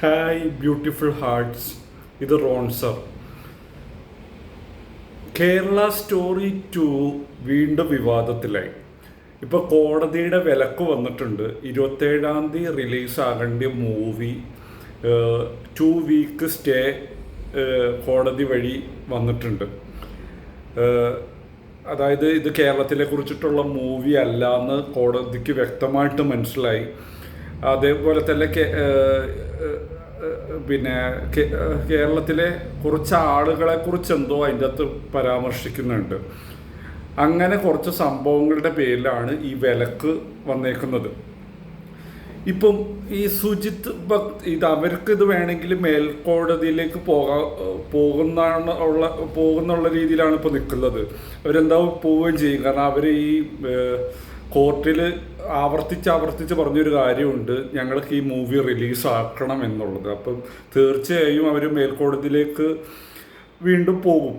Hi beautiful hearts, ഇത് Ron sir. Kerala story 2 വീണ്ടും വിവാദത്തിലായി. ഇപ്പോൾ കോടതിയുടെ വിലക്ക് വന്നിട്ടുണ്ട്. 27-ാം തീയതി റിലീസാകേണ്ട മൂവി 2 വീക്ക് സ്റ്റേ കോടതി വഴി വന്നിട്ടുണ്ട്. അതായത് ഇത് കേരളത്തിലെ കുറിച്ചിട്ടുള്ള മൂവി അല്ല എന്ന് കോടതിക്ക് വ്യക്തമായിട്ട് മനസ്സിലായി. അതേപോലെ തന്നെ പിന്നെ കേരളത്തിലെ കുറച്ച് ആളുകളെ കുറിച്ച് എന്തോ അതിൻ്റെ അകത്ത് പരാമർശിക്കുന്നുണ്ട്. അങ്ങനെ കുറച്ച് സംഭവങ്ങളുടെ പേരിലാണ് ഈ വിലക്ക് വന്നേക്കുന്നത്. ഇപ്പം ഈ സുജിത് ഭക്ത് അവർക്ക് ഇത് വേണമെങ്കിൽ മേൽക്കോടതിയിലേക്ക് പോകുന്നുള്ള രീതിയിലാണ് ഇപ്പോൾ നിൽക്കുന്നത്. അവരെന്താ പോവുകയും ചെയ്യും. കാരണം അവർ ഈ കോർട്ടിൽ ആവർത്തിച്ച് പറഞ്ഞൊരു കാര്യമുണ്ട്, ഞങ്ങൾക്ക് ഈ മൂവി റിലീസാക്കണം എന്നുള്ളത്. അപ്പം തീർച്ചയായും അവർ മേൽക്കോടതിയിലേക്ക് വീണ്ടും പോകും.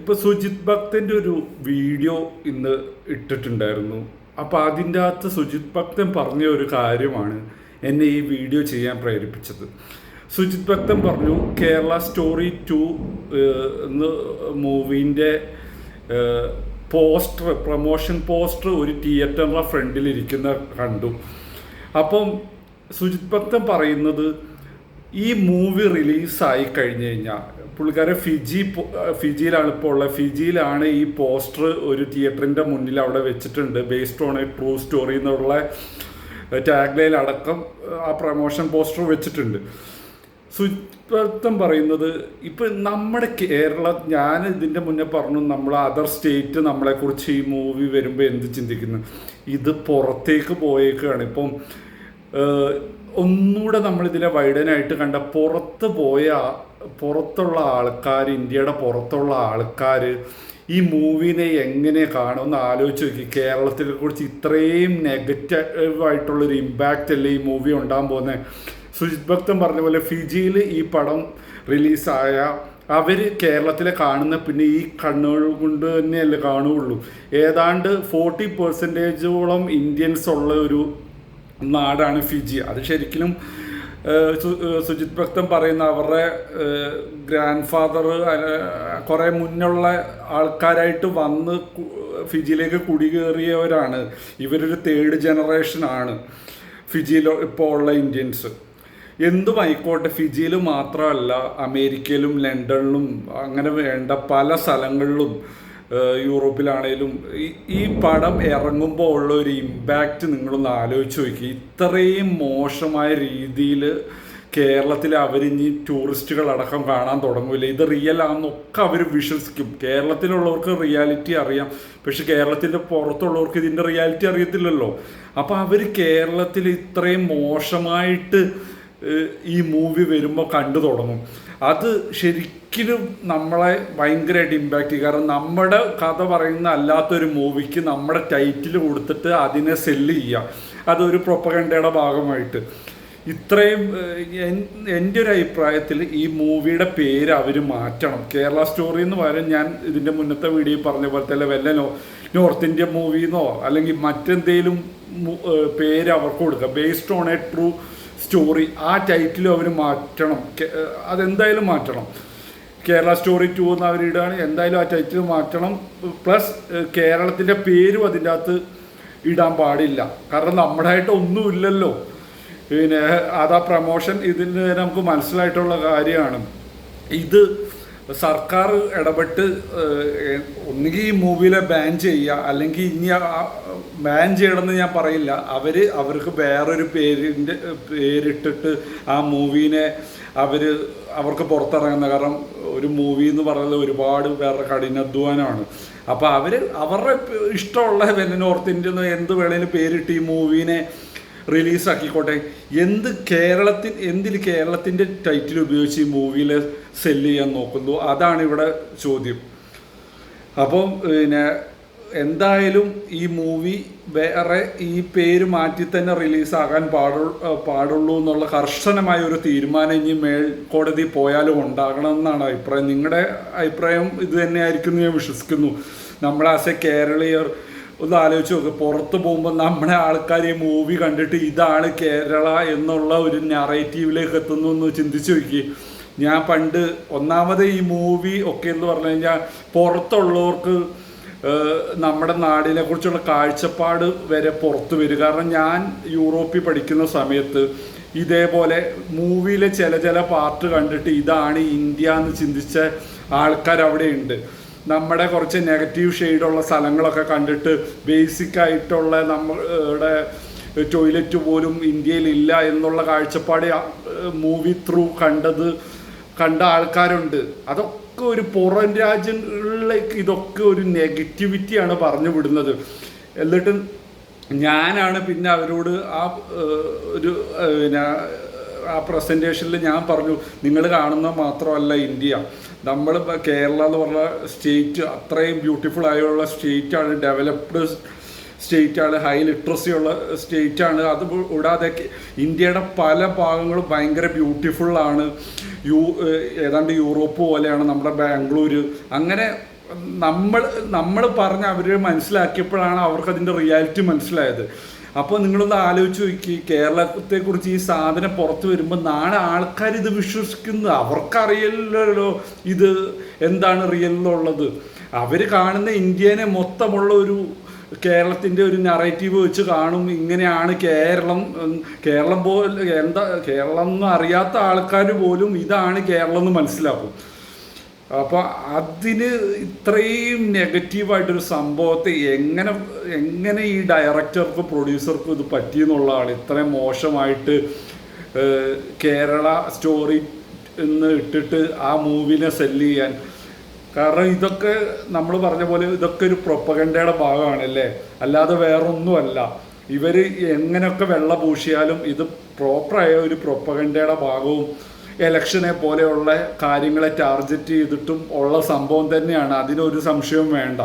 ഇപ്പോൾ സുജിത് ഭക്തൻ്റെ ഒരു വീഡിയോ ഇന്ന് ഇട്ടിട്ടുണ്ടായിരുന്നു. അപ്പോൾ അതിൻ്റെ അകത്ത് സുജിത് ഭക്തൻ പറഞ്ഞ ഒരു കാര്യമാണ് എന്നെ ഈ വീഡിയോ ചെയ്യാൻ പ്രേരിപ്പിച്ചത്. സുജിത് ഭക്തൻ പറഞ്ഞു, കേരള സ്റ്റോറി 2 മൂവീൻ്റെ പ്രൊമോഷൻ പോസ്റ്റർ ഒരു തിയേറ്ററിൻ്റെ ഫ്രണ്ടിലിരിക്കുന്ന കണ്ടു. അപ്പം സുജിത് ഭക്തൻ പറയുന്നത്, ഈ മൂവി റിലീസായി കഴിഞ്ഞ് കഴിഞ്ഞാൽ പുള്ളിക്കാരെ ഫിജിയിലാണ് ഇപ്പോൾ ഉള്ളത്. ഫിജിയിലാണ് ഈ പോസ്റ്റർ ഒരു തിയേറ്ററിൻ്റെ മുന്നിൽ അവിടെ വെച്ചിട്ടുണ്ട്. Based on A true story എന്നുള്ള ടാഗ്ലൈൻ അടക്കം ആ പ്രൊമോഷൻ പോസ്റ്റർ വെച്ചിട്ടുണ്ട്. സുജിത് പറയുന്നത്, ഇപ്പം നമ്മുടെ ഞാൻ ഇതിൻ്റെ മുന്നേ പറഞ്ഞു, നമ്മൾ അതർ സ്റ്റേറ്റ് നമ്മളെക്കുറിച്ച് ഈ മൂവി വരുമ്പോൾ എന്ത് ചിന്തിക്കുന്നു, ഇത് പുറത്തേക്ക് പോയേക്കാണ്. ഇപ്പം ഒന്നുകൂടെ നമ്മളിതിനെ വൈഡനായിട്ട് കണ്ട പുറത്തുള്ള ആൾക്കാർ, ഇന്ത്യയുടെ പുറത്തുള്ള ആൾക്കാർ ഈ മൂവിനെ എങ്ങനെ കാണുമെന്ന് ആലോചിച്ച് നോക്കി. കേരളത്തിനെ കുറിച്ച് ഇത്രയും നെഗറ്റീവായിട്ടുള്ളൊരു ഇമ്പാക്റ്റ് അല്ലേ ഈ മൂവി ഉണ്ടാകാൻ പോകുന്നത്. സുജിത് ഭക്തൻ പറഞ്ഞ പോലെ ഫിജിയിൽ ഈ പടം റിലീസായ അവർ കേരളത്തിലെ കാണുന്ന പിന്നെ ഈ കണ്ണുകൾ കൊണ്ട് തന്നെയല്ലേ കാണുകയുള്ളൂ. ഏതാണ്ട് 40% ഇന്ത്യൻസ് ഉള്ള ഒരു നാടാണ് ഫിജി. അത് ശരിക്കും സുജിത് ഭക്തൻ പറയുന്ന അവരുടെ ഗ്രാൻഡ് ഫാദർ കുറേ മുന്നുള്ള ആൾക്കാരായിട്ട് വന്ന് ഫിജിയിലേക്ക് കുടികേറിയവരാണ്. ഇവരൊരു 3rd ജനറേഷനാണ് ഫിജിയിൽ ഇപ്പോൾ ഉള്ള ഇന്ത്യൻസ്. എന്തുമായിക്കോട്ടെ, ഫിജിയിൽ മാത്രമല്ല, അമേരിക്കയിലും ലണ്ടനിലും അങ്ങനെ വേണ്ട പല സ്ഥലങ്ങളിലും യൂറോപ്പിലാണേലും ഈ പടം ഇറങ്ങുമ്പോൾ ഉള്ള ഒരു ഇമ്പാക്റ്റ് നിങ്ങളൊന്ന് ആലോചിച്ച് നോക്കി. ഇത്രയും മോശമായ രീതിയിൽ കേരളത്തിൽ അവരിഞ്ഞി ടൂറിസ്റ്റുകളടക്കം കാണാൻ തുടങ്ങില്ല. ഇത് റിയൽ ആണെന്നൊക്കെ അവർ വിശ്വസിക്കും. കേരളത്തിലുള്ളവർക്ക് റിയാലിറ്റി അറിയാം, പക്ഷെ കേരളത്തിൻ്റെ പുറത്തുള്ളവർക്ക് ഇതിൻ്റെ റിയാലിറ്റി അറിയത്തില്ലല്ലോ. അപ്പോൾ അവർ കേരളത്തിൽ ഇത്രയും മോശമായിട്ട് ഈ മൂവി വരുമ്പോൾ കണ്ടു തുടങ്ങും. അത് ശരിക്കും നമ്മളെ ഭയങ്കരമായിട്ട് ഇമ്പാക്റ്റ് ചെയ്യും. കാരണം നമ്മുടെ കഥ പറയുന്ന അല്ലാത്തൊരു മൂവിക്ക് നമ്മുടെ ടൈറ്റിൽ കൊടുത്തിട്ട് അതിനെ സെല്ല് ചെയ്യുക, അതൊരു പ്രൊപ്പഗണ്ടയുടെ ഭാഗമായിട്ട്. ഇത്രയും എൻ്റെ ഒരു അഭിപ്രായത്തിൽ ഈ മൂവിയുടെ പേര് അവർ മാറ്റണം. കേരള സ്റ്റോറി എന്ന് പകരം ഞാൻ ഇതിൻ്റെ മുന്നത്തെ വീഡിയോ പറഞ്ഞ പോലെ തന്നെ വല്ല നോർത്ത് ഇന്ത്യൻ മൂവിന്നോ അല്ലെങ്കിൽ മറ്റെന്തെങ്കിലും പേര് അവർക്ക് കൊടുക്കുക. Based on A true story, ആ ടൈറ്റിലും അവർ മാറ്റണം. അതെന്തായാലും മാറ്റണം. കേരള സ്റ്റോറി 2 എന്ന് അവരിടുകയാണ്, എന്തായാലും ആ ടൈറ്റിൽ മാറ്റണം. പ്ലസ് കേരളത്തിൻ്റെ പേരും അതിൻ്റെ അകത്ത് ഇടാൻ പാടില്ല. കാരണം നമ്മുടെയായിട്ട് ഒന്നുമില്ലല്ലോ. പിന്നെ അതാ പ്രമോഷൻ ഇതിന് നമുക്ക് മനസ്സിലായിട്ടുള്ള കാര്യമാണ്. ഇത് സർക്കാർ ഇടപെട്ട് ഒന്നുകിൽ ഈ മൂവിയിലെ ബാൻ ചെയ്യുക, അല്ലെങ്കിൽ ഇനി ബാൻ ചെയ്യണമെന്ന് ഞാൻ പറയില്ല. അവർക്ക് വേറൊരു പേരിട്ടിട്ട് ആ മൂവീനെ അവർക്ക് പുറത്തിറങ്ങുന്ന. കാരണം ഒരു മൂവി എന്ന് പറയുന്നത് ഒരുപാട് വേറെ കഠിനാധ്വാനമാണ്. അപ്പോൾ അവരുടെ ഇഷ്ടമുള്ള നോർത്ത് ഇന്ത്യൻ എന്ത് വേണേലും പേരിട്ട് ഈ മൂവീനെ റിലീസാക്കിക്കോട്ടെ. എന്തിൽ കേരളത്തിൻ്റെ ടൈറ്റിൽ ഉപയോഗിച്ച് ഈ മൂവിയിൽ സെല്ല് ചെയ്യാൻ നോക്കുന്നു, അതാണ് ഇവിടെ ചോദ്യം. അപ്പം പിന്നെ എന്തായാലും ഈ മൂവി വേറെ ഈ പേര് മാറ്റി തന്നെ റിലീസാകാൻ പാടുള്ളൂ എന്നുള്ള കർശനമായ ഒരു തീരുമാനം ഇനി മേൽക്കോടതി പോയാലും ഉണ്ടാകണം എന്നാണ് അഭിപ്രായം. നിങ്ങളുടെ അഭിപ്രായം ഇത് തന്നെയായിരിക്കും എന്ന് ഞാൻ വിശ്വസിക്കുന്നു. നമ്മൾ ആസ് എ കേരളീയർ ഒന്ന് ആലോചിച്ച് നോക്ക്. പുറത്ത് പോകുമ്പോൾ നമ്മുടെ ആൾക്കാർ ഈ മൂവി കണ്ടിട്ട് ഇതാണ് കേരള എന്നുള്ള ഒരു നറേറ്റീവിലേക്ക് എത്തുന്നു എന്ന് ചിന്തിച്ച് നോക്കി. ഞാൻ പണ്ട് ഒന്നാമത് ഈ മൂവി ഒക്കെ എന്ന് പറഞ്ഞു കഴിഞ്ഞാൽ പുറത്തുള്ളവർക്ക് നമ്മുടെ നാടിനെ കുറിച്ചുള്ള കാഴ്ചപ്പാട് വരെ പുറത്തു വരും. കാരണം ഞാൻ യൂറോപ്പിൽ പഠിക്കുന്ന സമയത്ത് ഇതേപോലെ മൂവിയിലെ ചില പാർട്ട് കണ്ടിട്ട് ഇതാണ് ഇന്ത്യ എന്ന് ചിന്തിച്ച ആൾക്കാർ അവിടെ ഉണ്ട്. നമ്മുടെ കുറച്ച് നെഗറ്റീവ് ഷെയ്ഡുള്ള സ്ഥലങ്ങളൊക്കെ കണ്ടിട്ട് ബേസിക് ആയിട്ടുള്ള നമ്മുടെ ടോയ്ലറ്റ് പോലും ഇന്ത്യയിലില്ല എന്നുള്ള കാഴ്ചപ്പാട് മൂവി ത്രൂ കണ്ട ആൾക്കാരുണ്ട്. അതൊക്കെ ഒരു പുറം രാജ്യങ്ങളിലേക്ക് ഇതൊക്കെ ഒരു നെഗറ്റിവിറ്റിയാണ് പറഞ്ഞു വിടുന്നത്. എന്നിട്ട് ഞാനാണ് പിന്നെ അവരോട് ആ പ്രസൻറ്റേഷനിൽ ഞാൻ പറഞ്ഞു, നിങ്ങൾ കാണുന്ന മാത്രമല്ല ഇന്ത്യ, നമ്മൾ കേരള എന്ന് പറഞ്ഞ സ്റ്റേറ്റ് അത്രയും ബ്യൂട്ടിഫുൾ ആയുള്ള സ്റ്റേറ്റാണ്, ഡെവലപ്ഡ് സ്റ്റേറ്റാണ്, ഹൈ ലിറ്ററസി ഉള്ള സ്റ്റേറ്റാണ്. അത് കൂടാതെ ഇന്ത്യയുടെ പല ഭാഗങ്ങളും ഭയങ്കര ബ്യൂട്ടിഫുള്ളാണ്. ഏതാണ്ട് യൂറോപ്പ് പോലെയാണ് നമ്മുടെ ബാംഗ്ലൂര്. അങ്ങനെ നമ്മൾ പറഞ്ഞ് അവർ മനസ്സിലാക്കിയപ്പോഴാണ് അവർക്കതിൻ്റെ റിയാലിറ്റി മനസ്സിലായത്. അപ്പോൾ നിങ്ങളൊന്ന് ആലോചിച്ച് നോക്കി, കേരളത്തെക്കുറിച്ച് ഈ സാധനം പുറത്ത് വരുമ്പോൾ നാളെ ആൾക്കാർ ഇത് വിശ്വസിക്കുന്നത്. അവർക്കറിയില്ലല്ലോ ഇത് എന്താണ് റിയൽ എന്നുള്ളത്. അവർ കാണുന്ന ഇന്ത്യനെ മൊത്തമുള്ള ഒരു കേരളത്തിൻ്റെ ഒരു നറേറ്റീവ് വെച്ച് കാണും. ഇങ്ങനെയാണ് കേരളം കേരളം എന്ന് അറിയാത്ത ആൾക്കാർ പോലും ഇതാണ് കേരളം എന്ന് മനസ്സിലാക്കും. അപ്പോൾ അതിന് ഇത്രയും നെഗറ്റീവായിട്ടൊരു സംഭവത്തെ എങ്ങനെ ഈ ഡയറക്ടർക്കും പ്രൊഡ്യൂസർക്കും ഇത് പറ്റിയെന്നുള്ളതാണ്. ഇത്രയും മോശമായിട്ട് കേരള സ്റ്റോറി എന്ന് ഇട്ടിട്ട് ആ മൂവിനെ സെല്ല് ചെയ്യാൻ. കാരണം ഇതൊക്കെ നമ്മൾ പറഞ്ഞ പോലെ ഇതൊക്കെ ഒരു പ്രൊപ്പഗൻഡയുടെ ഭാഗമാണല്ലേ, അല്ലാതെ വേറൊന്നുമല്ല. ഇവർ എങ്ങനെയൊക്കെ വെള്ള പൂശിയാലും ഇത് പ്രോപ്പറായ ഒരു പ്രൊപ്പഗൻഡയുടെ ഭാഗവും എലക്ഷനെ പോലെയുള്ള കാര്യങ്ങളെ ടാർഗറ്റ് ചെയ്തിട്ടും ഉള്ള സംഭവം തന്നെയാണ്. അതിനൊരു സംശയവും വേണ്ട.